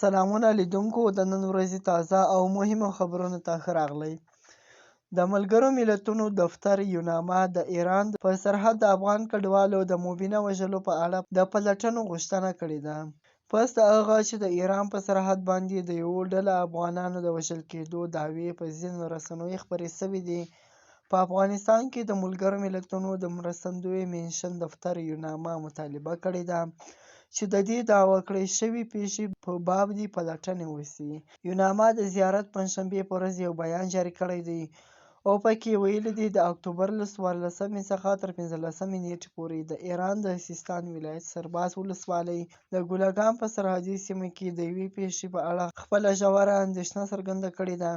سلامونه لیدونکو د نن ورځې تازه او مهمو خبرونو ته ښه راغلی. د ملګرو ملتونو دفتر یوناما د ایران په سرحد د افغان کډوالو د مبینه وژلو په اړه د پلټنو غوښتنه کړې ده. پس د هغه چې د ایران په سرحد باندې د یوه ډله افغانانو د وژل کېدو دعوې په ځینو رسنیو خپرې شوې دي، په افغانستان کې د ملګرو ملتونو د مرستندوی منشن دفتر یوناما مطالبه کړې ده چې د دې دعوه کړې شوې پیښې په باب دې پلټنې وشي. یوناما د زیارت پنجشنبې په ورځ یو بیان جاري کړی دی او پکې ویلي دي د اکتوبر له 14مې څخه تر 15مې نیټې پورې د ایران د سیستان ولایت سرباز ولسوالۍ د ګلګام په سرحدي سیمه کې د یوې پیښې په اړه خپله ژوره اندېښنه څرګنده کړې ده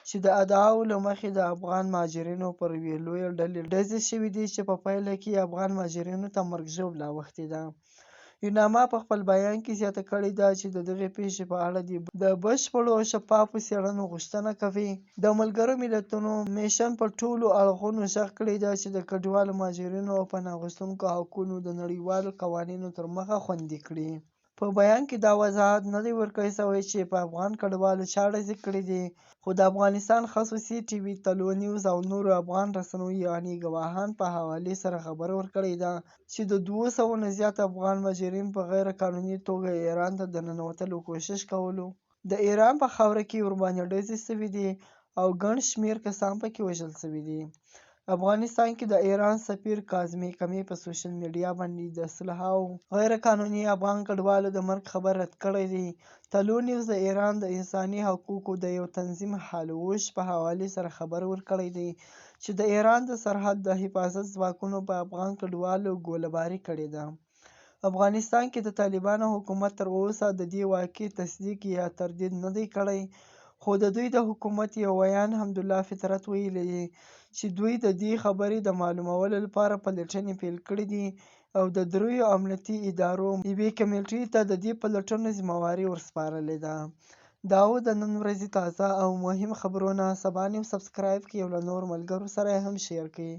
چې د ادعاوو له مخې د افغان مهاجرینو پر یوې لویې ډلې ډزې شوي دي چې په پایله کې افغان مهاجرینو ته مرګ ژوبله اوښتې ده. یوناما په خپل بیان کې زیاته کړې ده چې د دغې پیښې په اړه د بشپړو او شفافو څېړنو غوښتنه کوي. د ملګرو ملتونو میشن په ټولو اړخونو غږ کړی ده چې د کډوالو مهاجرینو او پناه غوښتونکو حقونه د نړیوالو قوانینو تر مخه خوندي کړي. په بیان کې دا وضاحت نه دی ورکړی شوی چې په افغان کډوالو چا ډزې کړې دي، خو د افغانستان خصوصي ټي وي تلو نیوز او نورو افغان رسنیو یعنې ګواهان په حوالې سره خبر ورکړی ده چې د 200 نه زیات افغان مهاجرین په غیر قانوني توګه ایران ته د ننوتلو کوشش کولو. د ایران په خاوره کې ورباندې ډزې شوي دي او ګڼ شمېر کسان پکې وژل شوي دي. افغانستان کې د ایران سفیر کاظمي کمې په سوشل میډیا باندې د سلهاوو غیر قانوني افغان کډوالو د مرګ خبر رد کړی دی. تلو نیوز د ایران د انساني حقوقو د یو تنظیم هالوش په حوالې سره خبر ورکړی دی چې د ایران د سرحد د حفاظت ځواکونو په افغان کډوالو ګوله‌باري کړې ده. افغانستان کې د طالبانو حکومت تر اوسه د دې واقعې تصدیق یا تردید نه دی کړی، خو د دوی د حکومت یو ویان حمدالله فطرت ویلي دی چې دوی د دې خبرې د معلومولو لپاره پلټنې پیل کړي دي او د دریو امنیتي ادارو یوې کمیټې ته د دې پلټنو ذمهواري ورسپارلې ده. دا و د نن ورځې تازه او مهم خبرونه. سبا نیم سبسکرایب کړئ او له نورو ملګرو سره یې هم شیر کړئ.